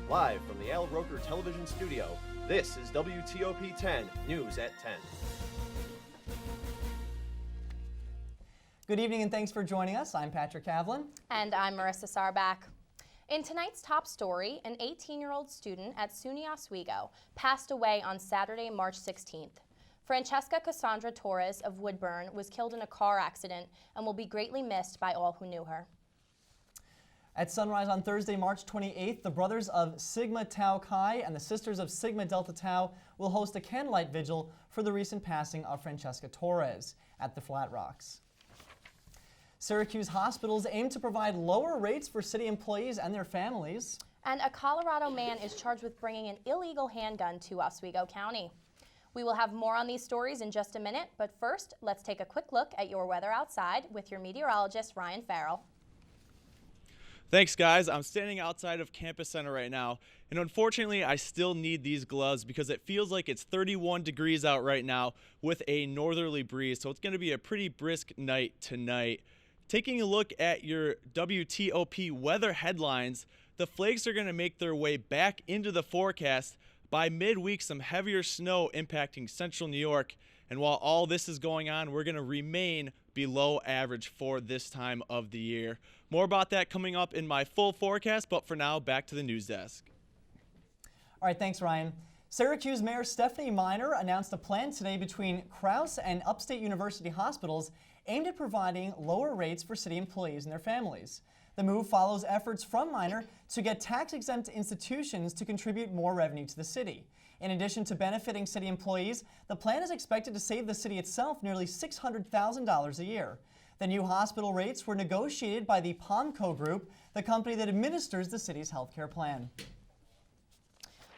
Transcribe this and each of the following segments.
Live from the Al Roker Television Studio, this is WTOP 10 News at 10. Good evening and thanks for joining us. I'm Patrick Kavlin. And I'm Marissa Sarbach. In tonight's top story, an 18-year-old student at SUNY Oswego passed away on Saturday, March 16th. Francesca Cassandra Torres of Woodburn was killed in a car accident and will be greatly missed by all who knew her. At sunrise on Thursday, March 28th, the brothers of Sigma Tau Chi and the sisters of Sigma Delta Tau will host a candlelight vigil for the recent passing of Francesca Torres at the Flat Rocks. Syracuse hospitals aim to provide lower rates for city employees and their families. And a Colorado man is charged with bringing an illegal handgun to Oswego County. We will have more on these stories in just a minute, but first, let's take a quick look at your weather outside with your meteorologist, Ryan Farrell. Thanks, guys. I'm standing outside of Campus Center right now, and unfortunately, I still need these gloves because it feels like it's 31 degrees out right now with a northerly breeze, so it's going to be a pretty brisk night tonight. Taking a look at your WTOP weather headlines, the flakes are going to make their way back into the forecast. By midweek, some heavier snow impacting central New York. And while all this is going on, we're going to remain below average for this time of the year. More about that coming up in my full forecast, but for now, back to the news desk. All right, thanks, Ryan. Syracuse Mayor Stephanie Miner announced a plan today between Crouse and Upstate University hospitals aimed at providing lower rates for city employees and their families. The move follows efforts from Miner to get tax-exempt institutions to contribute more revenue to the city. In addition to benefiting city employees, the plan is expected to save the city itself nearly $600,000 a year. The new hospital rates were negotiated by the Palmco Group, the company that administers the city's healthcare plan.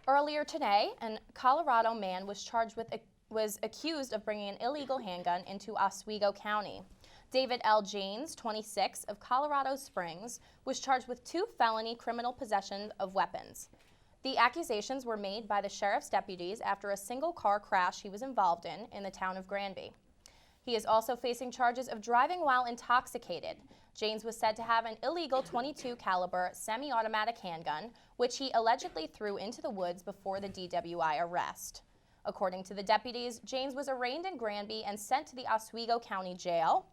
Earlier today, a Colorado man was accused of bringing an illegal handgun into Oswego County. David L. Janes, 26, of Colorado Springs, was charged with 2 felony criminal possession of weapons. The accusations were made by the sheriff's deputies after a single car crash he was involved in the town of Granby. He is also facing charges of driving while intoxicated. Janes was said to have an illegal .22 caliber semi-automatic handgun, which he allegedly threw into the woods before the DWI arrest. According to the deputies, Janes was arraigned in Granby and sent to the Oswego County Jail.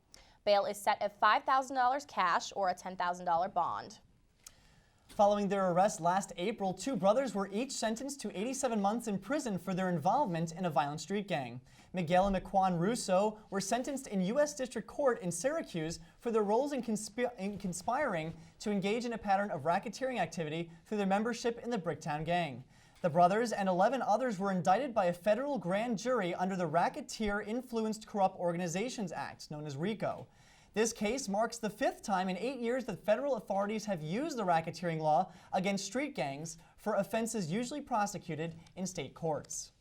Bail is set at $5,000 cash or a $10,000 bond. Following their arrest last April, 2 brothers were each sentenced to 87 months in prison for their involvement in a violent street gang. Miguel and Miquan Russo were sentenced in U.S. District Court in Syracuse for their roles in conspiring to engage in a pattern of racketeering activity through their membership in the Bricktown Gang. The brothers and 11 others were indicted by a federal grand jury under the Racketeer Influenced Corrupt Organizations Act, known as RICO. This case marks the 5th time in 8 years that federal authorities have used the racketeering law against street gangs for offenses usually prosecuted in state courts.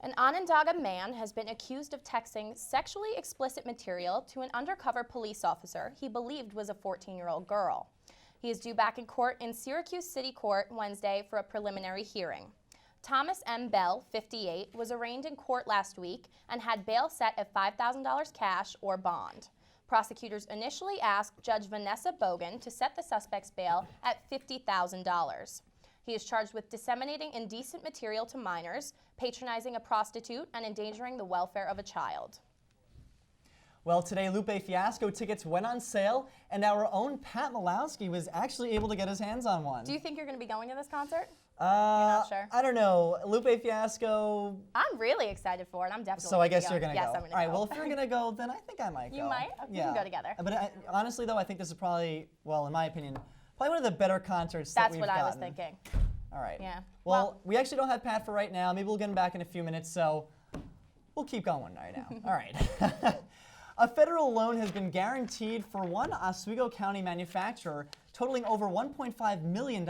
An Onondaga man has been accused of texting sexually explicit material to an undercover police officer he believed was a 14-year-old girl. He is due back in court in Syracuse City Court Wednesday for a preliminary hearing. Thomas M. Bell, 58, was arraigned in court last week and had bail set at $5,000 cash or bond. Prosecutors initially asked Judge Vanessa Bogan to set the suspect's bail at $50,000. He is charged with disseminating indecent material to minors, patronizing a prostitute, and endangering the welfare of a child. Well, today Lupe Fiasco tickets went on sale, and our own Pat Malowski was actually able to get his hands on one. Do you think you're going to be going to this concert? You're not sure? I don't know. Lupe Fiasco. I'm really excited for it. I'm definitely So I guess you're going to go. Yes, I'm going to go. All right, well, if you're going to go, then I think I might go. You might? We can go together. But honestly, though, I think this is probably, well, in my opinion, probably one of the better concerts that we've gotten. That's what I was thinking. All right. Yeah. Well, we actually don't have Pat for right now. Maybe we'll get him back in a few minutes, so we'll keep going right now. All right. A federal loan has been guaranteed for one Oswego County manufacturer, totaling over $1.5 million.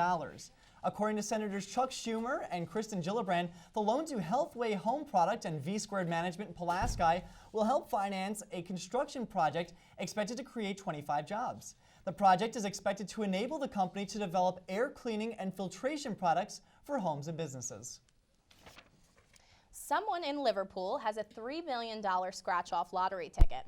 According to Senators Chuck Schumer and Kristen Gillibrand, the loan to Healthway Home Product and V Squared Management in Pulaski will help finance a construction project expected to create 25 jobs. The project is expected to enable the company to develop air cleaning and filtration products for homes and businesses. Someone in Liverpool has a $3 million scratch-off lottery ticket.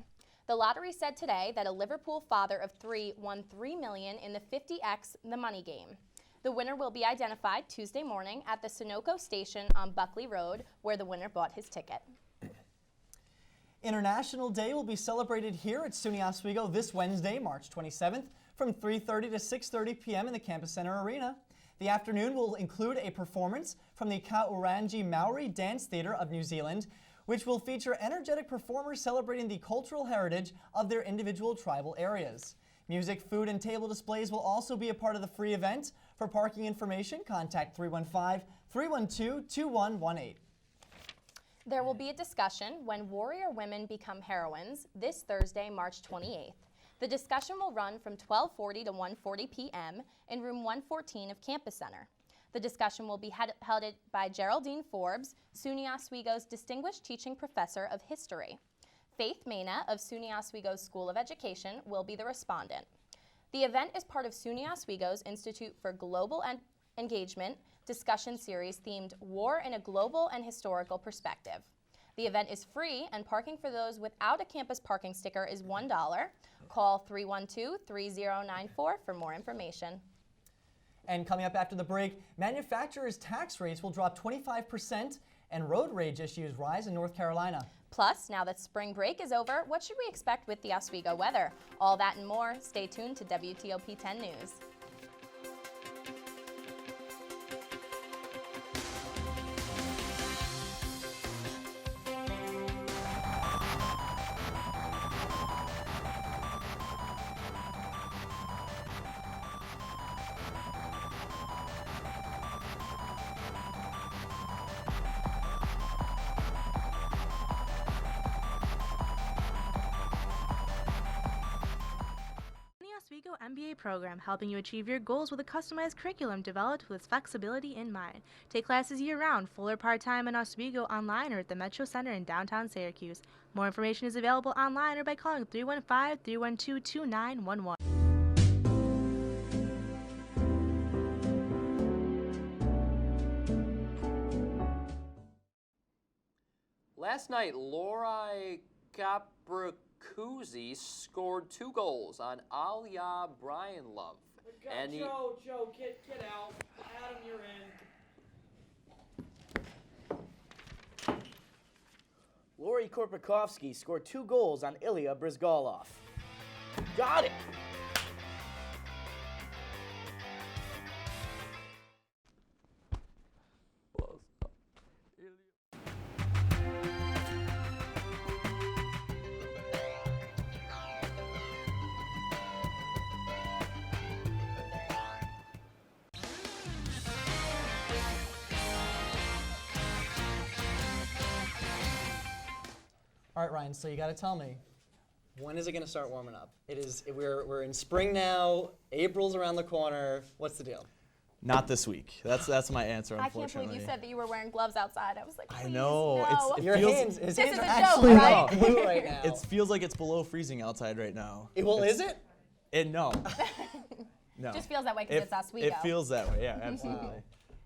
The lottery said today that a Liverpool father of 3 won $3 million in the 50X The Money game. The winner will be identified Tuesday morning at the Sunoco station on Buckley Road, where the winner bought his ticket. International Day will be celebrated here at SUNY Oswego this Wednesday, March 27th, from 3:30 to 6:30 p.m. in the Campus Center Arena. The afternoon will include a performance from the Kaurangi Maori Dance Theatre of New Zealand, which will feature energetic performers celebrating the cultural heritage of their individual tribal areas. Music, food, and table displays will also be a part of the free event. For parking information, contact 315-312-2118. There will be a discussion when warrior women become heroines this Thursday, March 28th. The discussion will run from 12:40 to 1:40 p.m. in room 114 of Campus Center. The discussion will be held by Geraldine Forbes, SUNY Oswego's Distinguished Teaching Professor of History. Faith Mena of SUNY Oswego's School of Education will be the respondent. The event is part of SUNY Oswego's Institute for Global Engagement discussion series themed War in a Global and Historical Perspective. The event is free, and parking for those without a campus parking sticker is $1. Call 312-3094 for more information. And coming up after the break, manufacturers' tax rates will drop 25% and road rage issues rise in North Carolina. Plus, now that spring break is over, what should we expect with the Oswego weather? All that and more. Stay tuned to WTOP 10 News. Oswego MBA program helping you achieve your goals with a customized curriculum developed with flexibility in mind. Take classes year-round, full or part-time in Oswego, online or at the Metro Center in downtown Syracuse. More information is available online or by calling 315-312-2911. Last night, Lori Capricuzzi scored 2 goals on Alya Brian Love. And Joe, get out. Adam, you're in. Lori Korpakovsky scored 2 goals on Ilya Brizgalov. Got it! All right, Ryan, so you got to tell me, when is it going to start warming up? We're in spring now, April's around the corner. What's the deal? Not this week. That's my answer, I can't unfortunately. believe you said that you were wearing gloves outside. I was like, please, I know. no. It Your feels, hands, his This hands is are a joke, actually right? blue right now. It feels like it's below freezing outside right now. Well, is it? No. No. Just feels that way because it's Oswego. It feels that way, yeah, absolutely.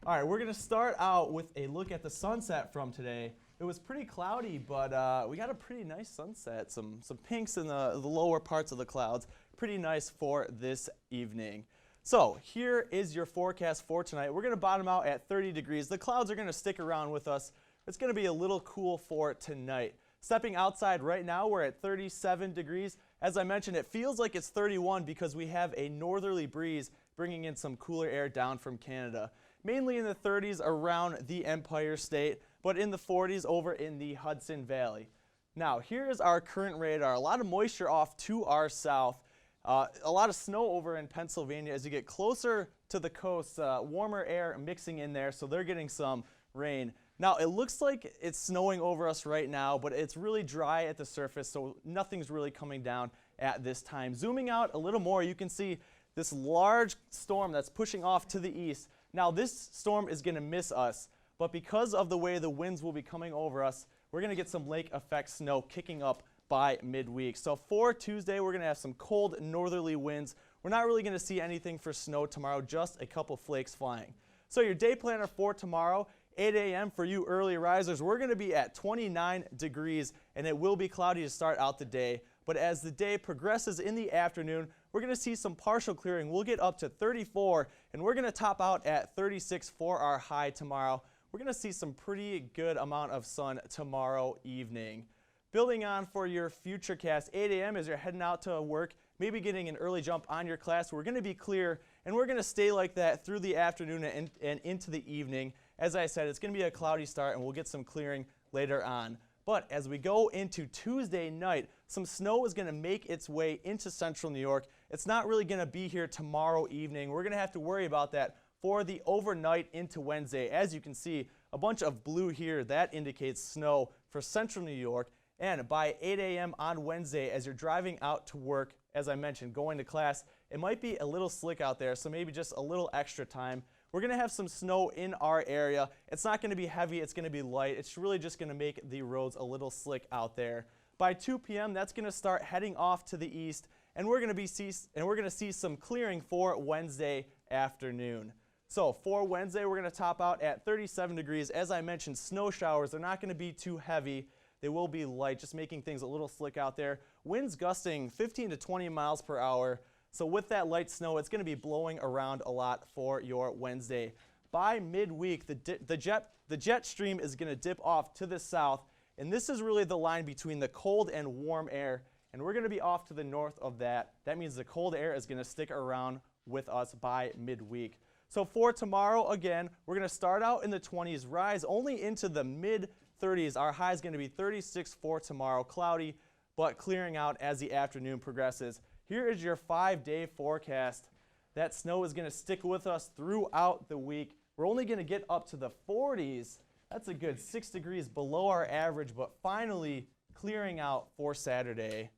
All right, we're going to start out with a look at the sunset from today. It was pretty cloudy, but we got a pretty nice sunset. Some pinks in the lower parts of the clouds. Pretty nice for this evening. So here is your forecast for tonight. We're going to bottom out at 30 degrees. The clouds are going to stick around with us. It's going to be a little cool for tonight. Stepping outside right now, we're at 37 degrees. As I mentioned, it feels like it's 31 because we have a northerly breeze bringing in some cooler air down from Canada. Mainly in the 30s around the Empire State, but in the 40s over in the Hudson Valley. Now, here is our current radar. A lot of moisture off to our south. A lot of snow over in Pennsylvania. As you get closer to the coast, warmer air mixing in there, so they're getting some rain. Now, it looks like it's snowing over us right now, but it's really dry at the surface, so nothing's really coming down at this time. Zooming out a little more, you can see this large storm that's pushing off to the east. Now, this storm is going to miss us, but because of the way the winds will be coming over us, we're going to get some lake effect snow kicking up by midweek. So for Tuesday, we're going to have some cold northerly winds. We're not really going to see anything for snow tomorrow, just a couple flakes flying. So your day planner for tomorrow, 8 a.m. for you early risers, we're going to be at 29 degrees, and it will be cloudy to start out the day. But as the day progresses in the afternoon, we're going to see some partial clearing. We'll get up to 34, and we're going to top out at 36 for our high tomorrow. We're going to see some pretty good amount of sun tomorrow evening. Building on for your Futurecast, 8 a.m. as you're heading out to work, maybe getting an early jump on your class. We're going to be clear, and we're going to stay like that through the afternoon and into the evening. As I said, it's going to be a cloudy start, and we'll get some clearing later on. But as we go into Tuesday night, some snow is going to make its way into central New York. It's not really going to be here tomorrow evening. We're going to have to worry about that for the overnight into Wednesday. As you can see, a bunch of blue here, that indicates snow for central New York. And by 8 a.m. on Wednesday, as you're driving out to work, as I mentioned, going to class, it might be a little slick out there, so maybe just a little extra time. We're going to have some snow in our area. It's not going to be heavy, it's going to be light. It's really just going to make the roads a little slick out there. By 2 p.m., that's going to start heading off to the east, and we're going to see some clearing for Wednesday afternoon. So for Wednesday, we're going to top out at 37 degrees. As I mentioned, snow showers, they're not going to be too heavy. They will be light, just making things a little slick out there. Winds gusting 15 to 20 miles per hour. So with that light snow, it's going to be blowing around a lot for your Wednesday. By midweek, the jet stream is going to dip off to the south, and this is really the line between the cold and warm air, and we're going to be off to the north of that. That means the cold air is going to stick around with us by midweek. So for tomorrow, again, we're going to start out in the 20s, rise only into the mid-30s. Our high is going to be 36 for tomorrow, cloudy, but clearing out as the afternoon progresses. Here is your 5-day forecast. That snow is going to stick with us throughout the week. We're only going to get up to the 40s. That's a good 6 degrees below our average, but finally clearing out for Saturday.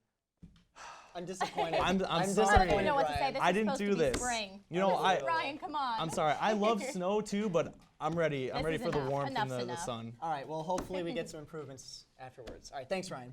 I'm disappointed. I'm I sorry. don't even know what to say. This I is didn't supposed do to be this. Spring. You know, Ryan, come on. I'm sorry. I love snow too, but I'm ready. I'm This ready is for the enough. warmth and Enough's the enough. sun. All right, well, hopefully we get some improvements afterwards. All right, thanks, Ryan.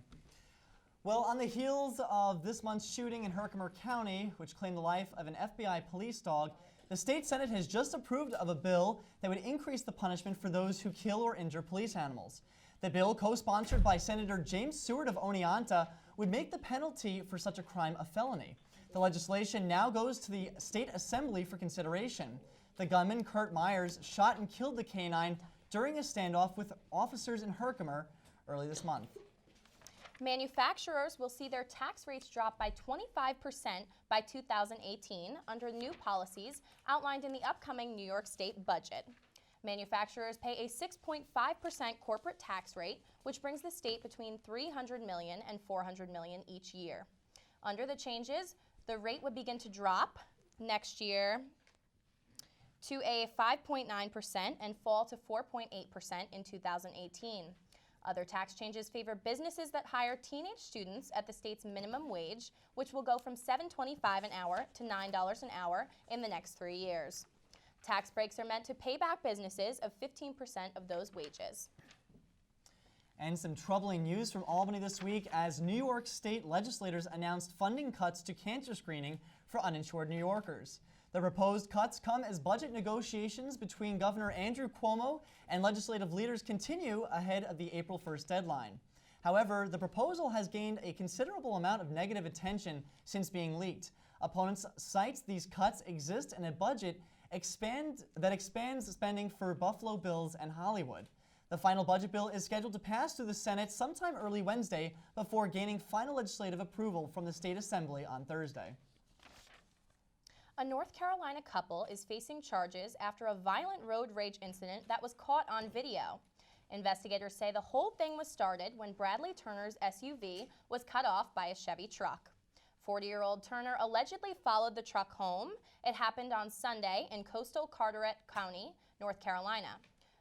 Well, on the heels of this month's shooting in Herkimer County, which claimed the life of an FBI police dog, the state Senate has just approved of a bill that would increase the punishment for those who kill or injure police animals. The bill, co-sponsored by Senator James Seward of Oneonta, would make the penalty for such a crime a felony. The legislation now goes to the State Assembly for consideration. The gunman, Kurt Myers, shot and killed the canine during a standoff with officers in Herkimer early this month. Manufacturers will see their tax rates drop by 25% by 2018 under new policies outlined in the upcoming New York State budget. Manufacturers pay a 6.5% corporate tax rate, which brings the state between $300 million and $400 million each year. Under the changes, the rate would begin to drop next year to a 5.9% and fall to 4.8% in 2018. Other tax changes favor businesses that hire teenage students at the state's minimum wage, which will go from $7.25 an hour to $9 an hour in the next 3 years. Tax breaks are meant to pay back businesses of 15% of those wages. And some troubling news from Albany this week as New York State legislators announced funding cuts to cancer screening for uninsured New Yorkers. The proposed cuts come as budget negotiations between Governor Andrew Cuomo and legislative leaders continue ahead of the April 1st deadline. However, the proposal has gained a considerable amount of negative attention since being leaked. Opponents cite these cuts exist in a budget that expands spending for Buffalo Bills and Hollywood. The final budget bill is scheduled to pass through the Senate sometime early Wednesday before gaining final legislative approval from the State Assembly on Thursday. A North Carolina couple is facing charges after a violent road rage incident that was caught on video. Investigators say the whole thing was started when Bradley Turner's SUV was cut off by a Chevy truck. 40-year-old Turner allegedly followed the truck home. It happened on Sunday in coastal Carteret County, North Carolina.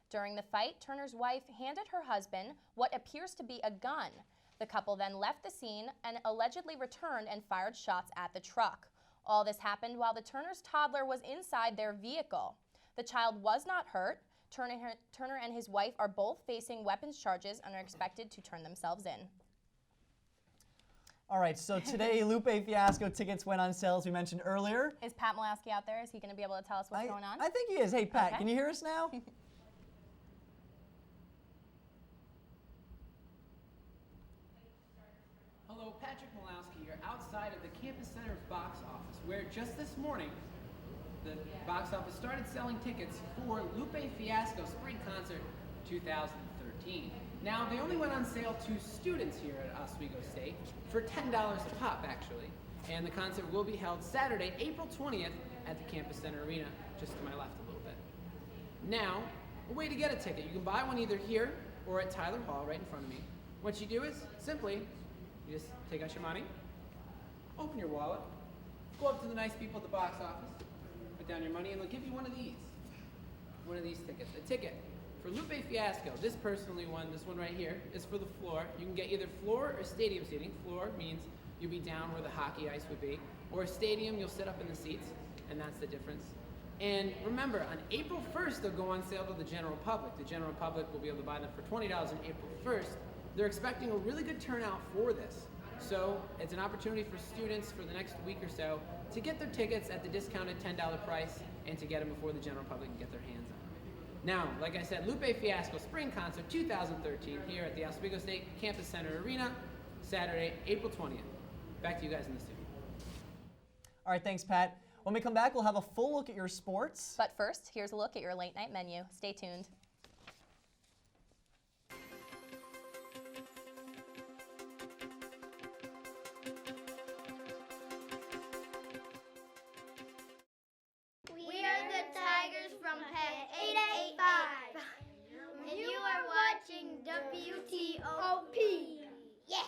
During the fight, Turner's wife handed her husband what appears to be a gun. The couple then left the scene and allegedly returned and fired shots at the truck. All this happened while the Turner's toddler was inside their vehicle. The child was not hurt. Turner and his wife are both facing weapons charges and are expected to turn themselves in. All right, so today Lupe Fiasco tickets went on sale, as we mentioned earlier. Is Pat Malasky out there? Is he going to be able to tell us what's going on? I think he is. Hey, Pat, Okay. can you hear us now? Hello, Patrick Malowski here outside of the Campus Center's box office, where just this morning, the box office started selling tickets for Lupe Fiasco Spring Concert 2013. Now, they only went on sale to students here at Oswego State for $10 a pop, actually. And the concert will be held Saturday, April 20th at the Campus Center Arena, just to my left a little bit. Now, a way to get a ticket. You can buy one either here or at Tyler Hall right in front of me. What you do is, simply, you just take out your money, open your wallet, go up to the nice people at the box office, put down your money, and they'll give you one of these tickets. A ticket for Lupe Fiasco. This personally one, this one right here, is for the floor. You can get either floor or stadium seating. Floor means you'll be down where the hockey ice would be, or stadium, you'll sit up in the seats, and that's the difference. And remember, on April 1st, they'll go on sale to the general public. The general public will be able to buy them for $20 on April 1st. They're expecting a really good turnout for this. So it's an opportunity for students for the next week or so to get their tickets at the discounted $10 price and to get them before the general public can get their hands on them. Now, like I said, Lupe Fiasco Spring Concert 2013 here at the Oswego State Campus Center Arena, Saturday, April 20th. Back to you guys in the studio. All right, thanks, Pat. When we come back, we'll have a full look at your sports. But first, here's a look at your late night menu. Stay tuned. We are the Tigers from Pack 885. And you are watching WTOP. Yeah.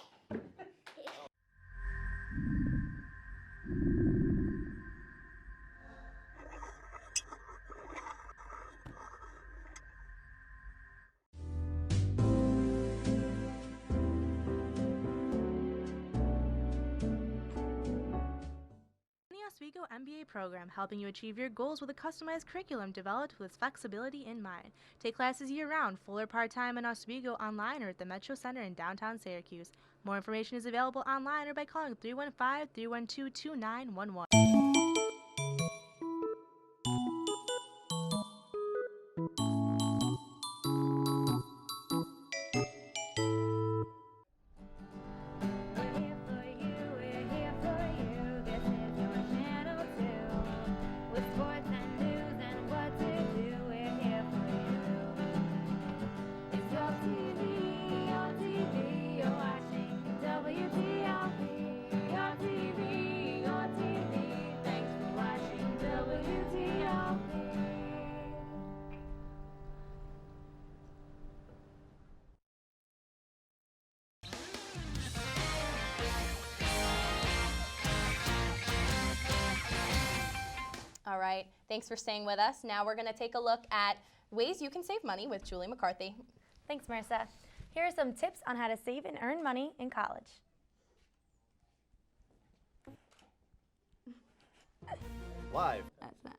Oswego MBA program helping you achieve your goals with a customized curriculum developed with flexibility in mind. Take classes year-round, full or part-time in Oswego, online or at the Metro Center in downtown Syracuse. More information is available online or by calling 315-312-2911. All right, thanks for staying with us. Now we're going to take a look at ways you can save money with Julie McCarthy. Thanks, Marissa. Here are some tips on how to save and earn money in college. Live. That's not.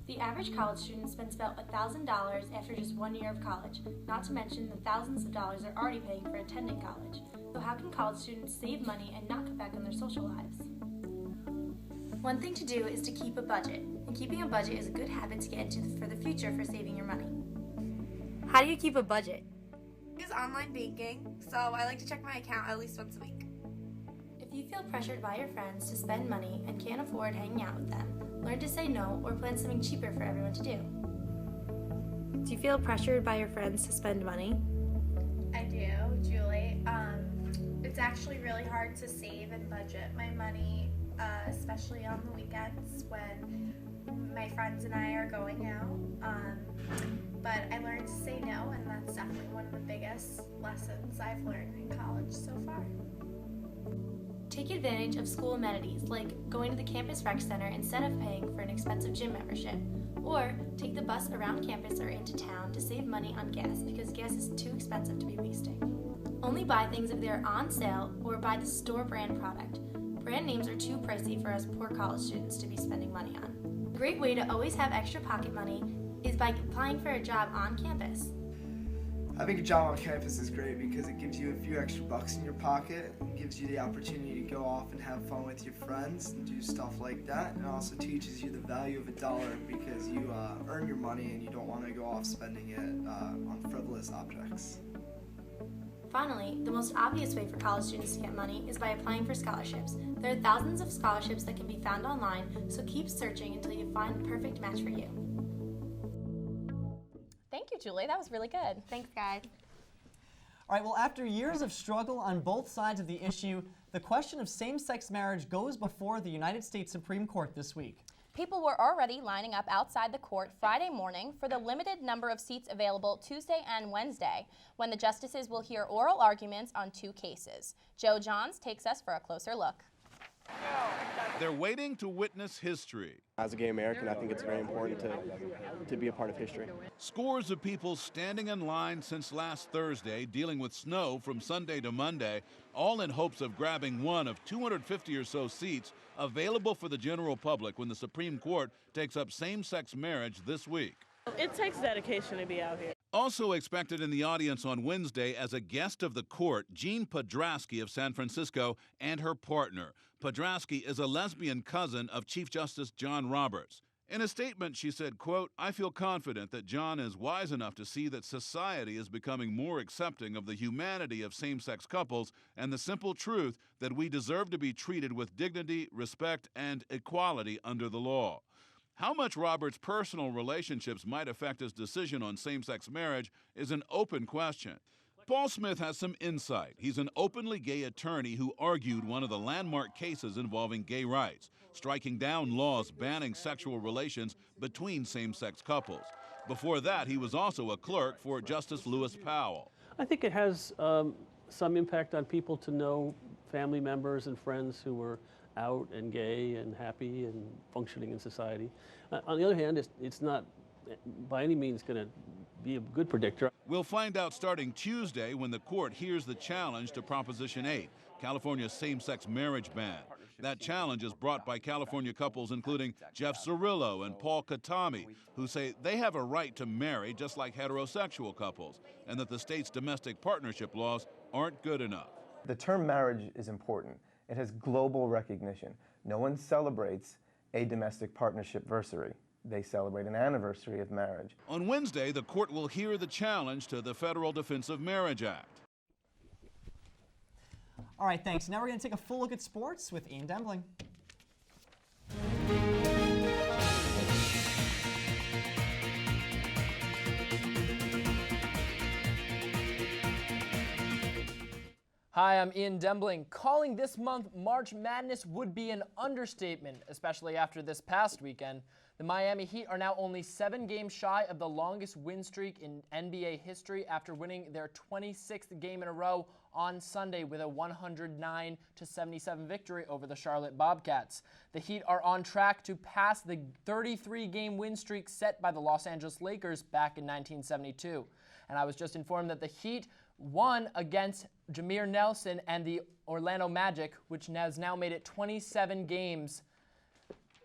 The average college student spends about $1,000 after just 1 year of college, not to mention the thousands of dollars they're already paying for attending college. So how can college students save money and not cut back on their social lives? One thing to do is to keep a budget, and keeping a budget is a good habit to get into for the future for saving your money. How do you keep a budget? I use online banking, so I like to check my account at least once a week. If you feel pressured by your friends to spend money and can't afford hanging out with them, learn to say no or plan something cheaper for everyone to do. Do you feel pressured by your friends to spend money? I do, Julie. It's actually really hard to save and budget my money, especially on the weekends when my friends and I are going out. But I learned to say no, and that's definitely one of the biggest lessons I've learned in college so far. Take advantage of school amenities like going to the campus rec center instead of paying for an expensive gym membership. Or take the bus around campus or into town to save money on gas because gas is too expensive to be wasting. Only buy things if they are on sale or buy the store brand product. Brand names are too pricey for us poor college students to be spending money on. A great way to always have extra pocket money is by applying for a job on campus. Having a job on campus is great because it gives you a few extra bucks in your pocket and gives you the opportunity to go off and have fun with your friends and do stuff like that. And it also teaches you the value of a dollar because you earn your money and you don't want to go off spending it on frivolous objects. Finally, the most obvious way for college students to get money is by applying for scholarships. There are thousands of scholarships that can be found online, so keep searching until you find the perfect match for you. Thank you, Julie. That was really good. Thanks, guys. All right, well, after years of struggle on both sides of the issue, the question of same-sex marriage goes before the United States Supreme Court this week. People were already lining up outside the court Friday morning for the limited number of seats available Tuesday and Wednesday, when the justices will hear oral arguments on 2 cases. Joe Johns takes us for a closer look. They're waiting to witness history. As a gay American, I think it's very important to be a part of history. Scores of people standing in line since last Thursday, dealing with snow from Sunday to Monday, all in hopes of grabbing one of 250 or so seats available for the general public when the Supreme Court takes up same-sex marriage this week. It takes dedication to be out here. Also expected in the audience on Wednesday as a guest of the court, Jean Podrasky of San Francisco and her partner. Podrasky is a lesbian cousin of Chief Justice John Roberts. In a statement, she said, quote, "I feel confident that John is wise enough to see that society is becoming more accepting of the humanity of same-sex couples and the simple truth that we deserve to be treated with dignity, respect, and equality under the law." How much Roberts' personal relationships might affect his decision on same-sex marriage is an open question. Paul Smith has some insight. He's an openly gay attorney who argued one of the landmark cases involving gay rights, striking down laws banning sexual relations between same-sex couples. Before that, he was also a clerk for Justice Lewis Powell. I think it has some impact on people to know family members and friends who were out and gay and happy and functioning in society. On the other hand, it's not by any means going to be a good predictor. We'll find out starting Tuesday when the court hears the challenge to Proposition 8, California's same-sex marriage ban. That challenge is brought by California couples including Jeff Cirillo and Paul Katami, who say they have a right to marry just like heterosexual couples, and that the state's domestic partnership laws aren't good enough. The term marriage is important. It has global recognition. No one celebrates a domestic partnership versary. They celebrate an anniversary of marriage. On Wednesday, the court will hear the challenge to the Federal Defense of Marriage Act. All right, thanks. Now we're going to take a full look at sports with Ian Dembling. Hi, I'm Ian Dembling. Calling this month March Madness would be an understatement, especially after this past weekend. The Miami Heat are now only 7 games shy of the longest win streak in NBA history after winning their 26th game in a row on Sunday with a 109-77 victory over the Charlotte Bobcats. The Heat are on track to pass the 33-game win streak set by the Los Angeles Lakers back in 1972. And I was just informed that the Heat won against Jameer Nelson and the Orlando Magic, which has now made it 27 games,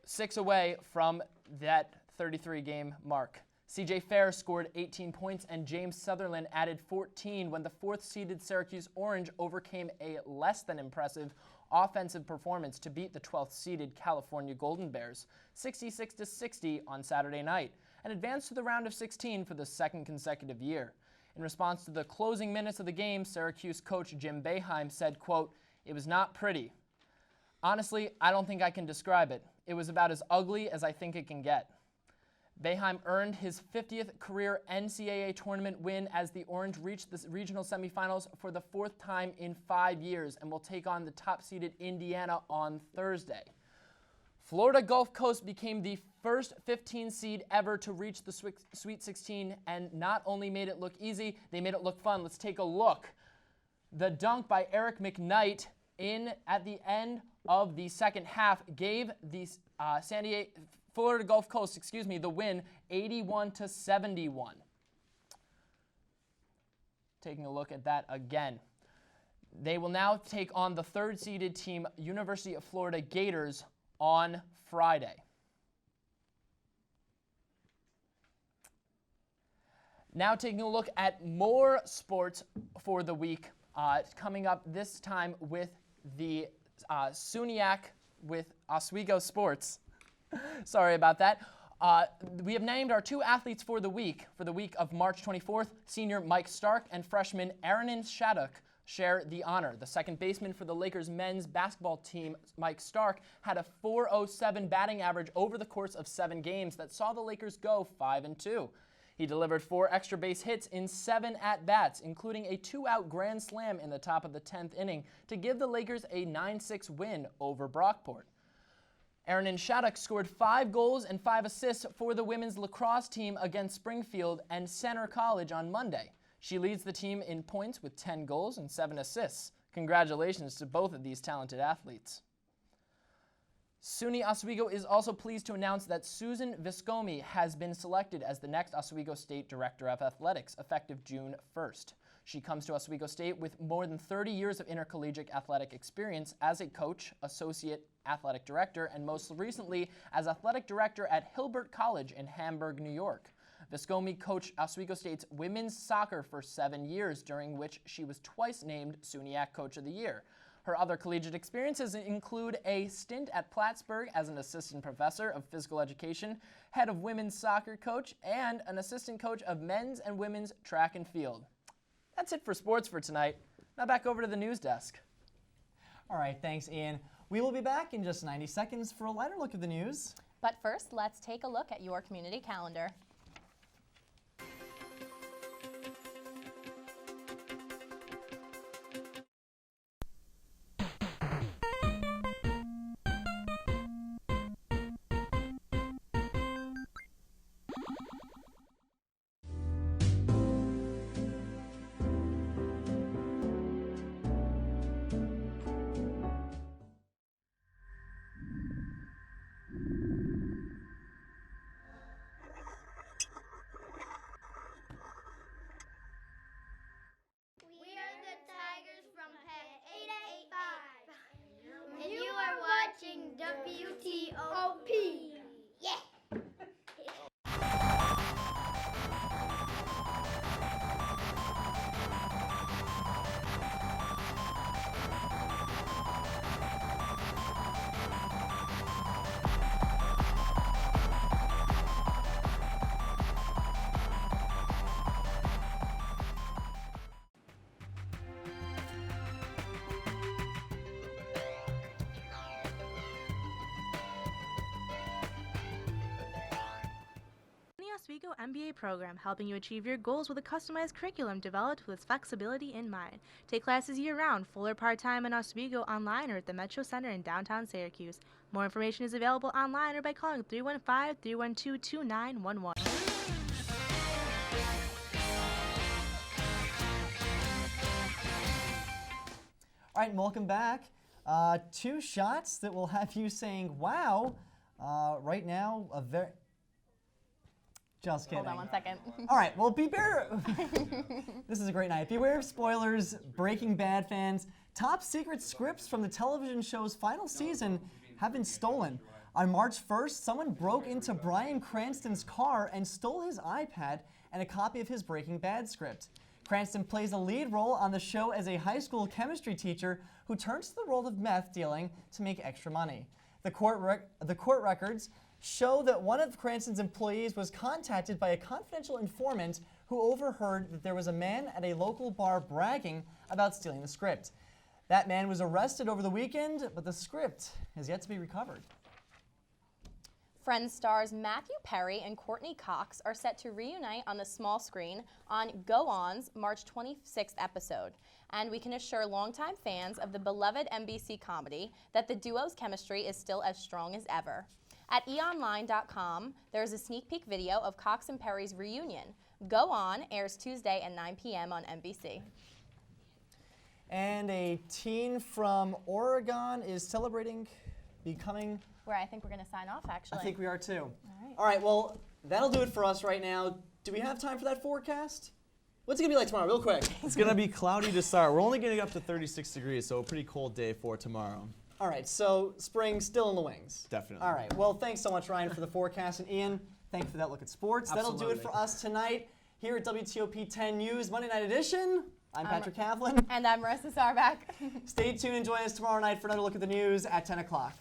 6 away from that 33-game mark. CJ Fair scored 18 points and James Sutherland added 14 when the 4th-seeded Syracuse Orange overcame a less than impressive offensive performance to beat the 12th-seeded California Golden Bears 66-60 on Saturday night and advanced to the round of 16 for the 2nd consecutive year. In response to the closing minutes of the game, Syracuse coach Jim Boeheim said, quote, "It was not pretty. Honestly, I don't think I can describe it. It was about as ugly as I think it can get." Boeheim earned his 50th career NCAA tournament win as the Orange reached the regional semifinals for the 4th time in 5 years and will take on the top-seeded Indiana on Thursday. Florida Gulf Coast became the first 15 seed ever to reach the Sweet 16 and not only made it look easy, they made it look fun. Let's take a look. The dunk by Eric McKnight at the end of the second half gave the Florida Gulf Coast, the win 81-71. Taking a look at that again. They will now take on the 3rd-seeded team, University of Florida Gators, on Friday. Now taking a look at more sports for the week, coming up this time with the SUNYAC with Oswego Sports. Sorry about that. We have named our 2 athletes for the week. For the week of March 24th, senior Mike Stark and freshman Aaron Shattuck share the honor. The second baseman for the Lakers men's basketball team, Mike Stark, had a .407 batting average over the course of 7 games that saw the Lakers go 5-2. He delivered 4 extra base hits in 7 at-bats, including a 2-out grand slam in the top of the 10th inning to give the Lakers a 9-6 win over Brockport. Aaron Shattuck scored 5 goals and 5 assists for the women's lacrosse team against Springfield and Center College on Monday. She leads the team in points with 10 goals and 7 assists. Congratulations to both of these talented athletes. SUNY Oswego is also pleased to announce that Susan Viscomi has been selected as the next Oswego State Director of Athletics, effective June 1st. She comes to Oswego State with more than 30 years of intercollegiate athletic experience as a coach, associate athletic director, and most recently as athletic director at Hilbert College in Hamburg, New York. Viscomi coached Oswego State's women's soccer for 7 years, during which she was twice named SUNYAC Coach of the Year. Her other collegiate experiences include a stint at Plattsburgh as an assistant professor of physical education, head of women's soccer coach, and an assistant coach of men's and women's track and field. That's it for sports for tonight. Now back over to the news desk. All right, thanks, Ian. We will be back in just 90 seconds for a lighter look at the news. But first, let's take a look at your community calendar. And you are watching WTOP. Yeah. Oswego MBA program, helping you achieve your goals with a customized curriculum developed with its flexibility in mind. Take classes year-round, full or part-time in Oswego, online or at the Metro Center in downtown Syracuse. More information is available online or by calling 315-312-2911. All right, and welcome back. 2 shots that will have you saying, wow. Right now, a very... Just kidding. Hold on one second. All right, well, this is a great night. Beware of spoilers, Breaking Bad fans. Top secret scripts from the television show's final season have been stolen. On March 1st, someone broke into Bryan Cranston's car and stole his iPad and a copy of his Breaking Bad script. Cranston plays a lead role on the show as a high school chemistry teacher who turns to the world of meth dealing to make extra money. The court records show that one of Cranston's employees was contacted by a confidential informant who overheard that there was a man at a local bar bragging about stealing the script. That man was arrested over the weekend, but the script has yet to be recovered. Friends stars Matthew Perry and Courtney Cox are set to reunite on the small screen on Go On's March 26th episode. And we can assure longtime fans of the beloved NBC comedy that the duo's chemistry is still as strong as ever. At eonline.com, there is a sneak peek video of Cox and Perry's reunion. Go On airs Tuesday at 9 p.m. on NBC. And a teen from Oregon is celebrating becoming... Where I think we're going to sign off, actually. I think we are too. All right. All right, well, that'll do it for us right now. Do we have time for that forecast? What's it going to be like tomorrow, real quick? It's going to be cloudy to start. We're only getting up to 36 degrees, so a pretty cold day for tomorrow. All right, so spring still in the wings. Definitely. All right, well, thanks so much, Ryan, for the forecast. And Ian, thank you for that look at sports. Absolutely. That'll do it for us tonight here at WTOP 10 News Monday Night Edition. I'm Patrick Havlin. And I'm Marissa Sarback. Stay tuned and join us tomorrow night for another look at the news at 10 o'clock.